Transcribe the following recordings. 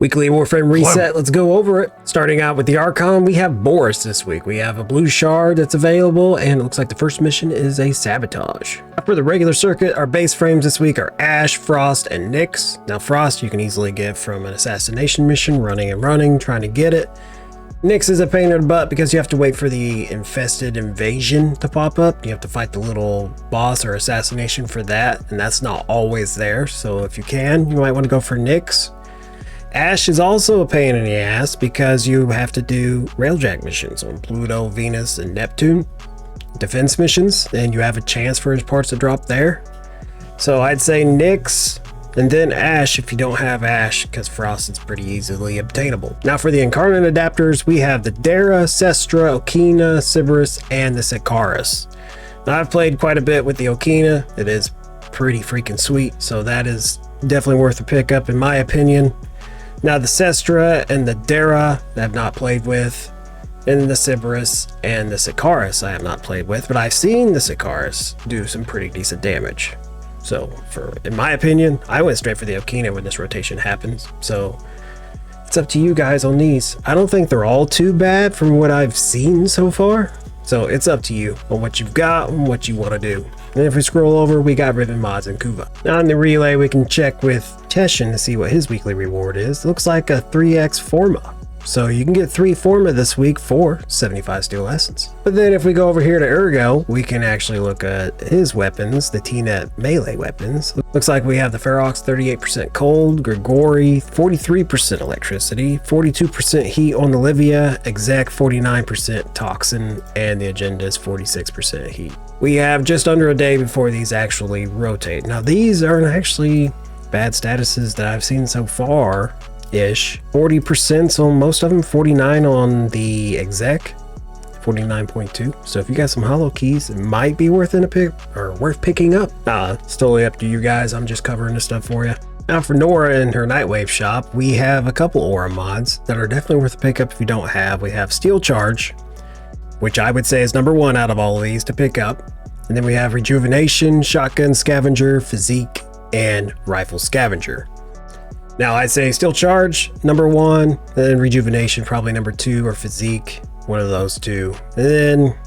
Weekly Warframe reset, let's go over it. Starting out with the Archon, we have Boris this week. We have a blue shard that's available, and it looks like the first mission is a sabotage. For the regular circuit, our base frames this week are Ash, Frost, and Nyx. Now Frost you can easily get from an assassination mission, running, trying to get it. Nyx is a pain in the butt because you have to wait for the infested invasion to pop up. You have to fight the little boss or assassination for that, and that's not always there. So if you can, you might want to go for Nyx. Ash is also a pain in the ass because you have to do railjack missions on Pluto, Venus, and Neptune. Defense missions, and you have a chance for his parts to drop there. So I'd say Nyx, and then Ash if you don't have Ash, because Frost is pretty easily obtainable. Now for the Incarnon adapters, we have the Dera, Cestra, Okina, Sybaris, and the Sicarus. Now I've played quite a bit with the Okina. It is pretty freaking sweet, so that is definitely worth a pickup in my opinion. Now the Cestra and the Dera I have not played with, and the Sybaris and the Sicarus I have not played with, but I've seen the Sicarus do some pretty decent damage. So in my opinion, I went straight for the Okina when this rotation happens. So it's up to you guys on these. I don't think they're all too bad from what I've seen so far. So it's up to you on what you've got and what you want to do. And if we scroll over, we got riven mods and kuva. Now in the relay, we can check with Teshin to see what his weekly reward is. It looks like a 3x Forma. So you can get 3 Forma this week for 75 steel essence. But then if we go over here to Ergo, we can actually look at his weapons, the T-Net melee weapons. Looks like we have the Ferox 38% cold, Grigori 43% electricity, 42% heat on the Livia, Exec 49% toxin, and the agenda is 46% heat. We have just under a day before these actually rotate. Now these aren't actually bad statuses that I've seen so far. 40% on most of them, 49 on the exec, 49.2. So if you got some hollow keys, it might be worth picking up. It's totally up to you guys. I'm just covering this stuff for you. Now for Nora and her Nightwave shop, we have a couple aura mods that are definitely worth a pickup if you don't have. We have Steel Charge, which I would say is number 1 out of all of these to pick up. And then we have Rejuvenation, Shotgun Scavenger, Physique, and Rifle Scavenger. Now I'd say Steel Charge, number 1, and then Rejuvenation, probably number 2, or Physique, one of those two. And then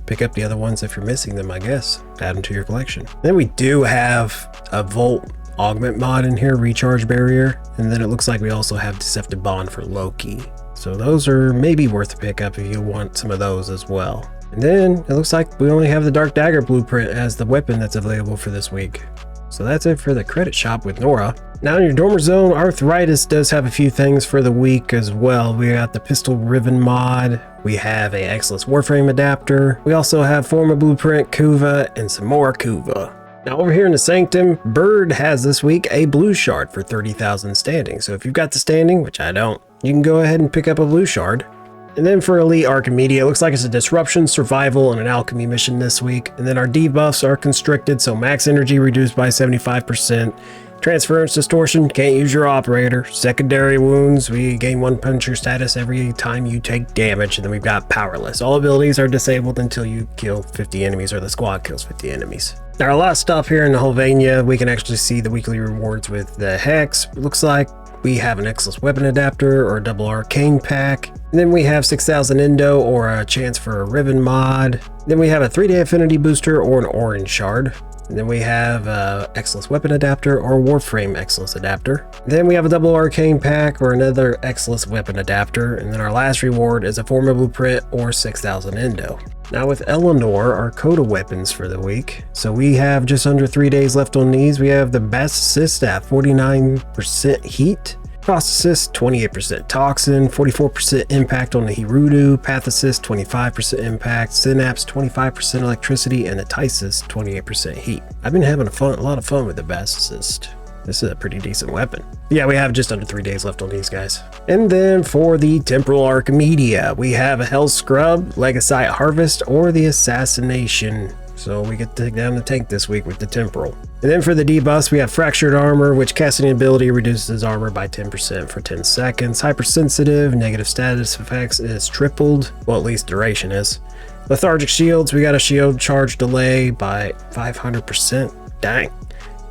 pick up the other ones if you're missing them, I guess. Add them to your collection. Then we do have a Volt Augment mod in here, Recharge Barrier. And then it looks like we also have Deceptive Bond for Loki. So those are maybe worth a pickup if you want some of those as well. And then it looks like we only have the Dark Dagger blueprint as the weapon that's available for this week. So that's it for the credit shop with Nora. Now in your Dormer Zone, Arthritis does have a few things for the week as well. We got the Pistol Riven mod. We have a Exilus Warframe adapter. We also have Forma Blueprint, Kuva, and some more Kuva. Now over here in the Sanctum, Bird has this week a blue shard for 30,000 standing. So if you've got the standing, which I don't, you can go ahead and pick up a blue shard. And then for Elite Archimedia, it looks like it's a Disruption, Survival, and an Alchemy mission this week. And then our debuffs are constricted, so max energy reduced by 75%. Transference, Distortion, can't use your operator. Secondary wounds, we gain 1 puncher status every time you take damage. And then we've got Powerless. All abilities are disabled until you kill 50 enemies or the squad kills 50 enemies. There are a lot of stuff here in the Helvania. We can actually see the weekly rewards with the Hex. It looks like we have an Exilus Weapon Adapter or a double Arcane pack. And then we have 6,000 Endo or a chance for a Riven mod. Then we have a 3-day Affinity Booster or an Orange Shard. And then we have a Exilus Weapon Adapter or Warframe Exilus Adapter. Then we have a double Arcane pack or another Exilus Weapon Adapter. And then our last reward is a Forma Blueprint or 6,000 Endo. Now with Eleanor, our Coda weapons for the week. So we have just under 3 days left on these. We have the Best Assist at 49% heat. Frost Assist, 28% Toxin, 44% impact on the Hirudu, Path Assist, 25% impact, Synapse, 25% electricity, and the Tysis, 28% heat. I've been having a lot of fun with the Best Assist. This is a pretty decent weapon. Yeah, we have just under 3 days left on these guys. And then for the Temporal Archimedia, we have a Hell Scrub, Legacite Harvest, or the Assassination. So we get to take down the tank this week with the Temporal. And then for the debuffs, we have Fractured Armor, which casting ability reduces armor by 10% for 10 seconds. Hypersensitive, negative status effects is tripled. Well, at least duration is. Lethargic Shields, we got a shield charge delay by 500%. Dang.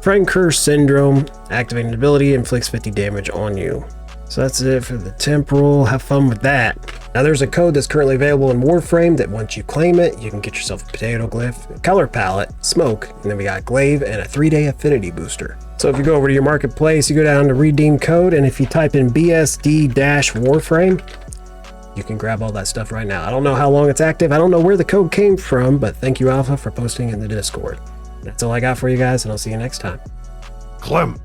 Frank Curse Syndrome, activating ability, inflicts 50 damage on you. So that's it for the temporal. Have fun with that. Now there's a code that's currently available in Warframe that once you claim it, you can get yourself a potato glyph, a color palette, smoke, and then we got glaive and a 3-day affinity booster. So if you go over to your marketplace, you go down to redeem code, and if you type in BSD-Warframe, you can grab all that stuff right now. I don't know how long it's active. I don't know where the code came from, but thank you, Alpha, for posting in the Discord. That's all I got for you guys, and I'll see you next time. Clem.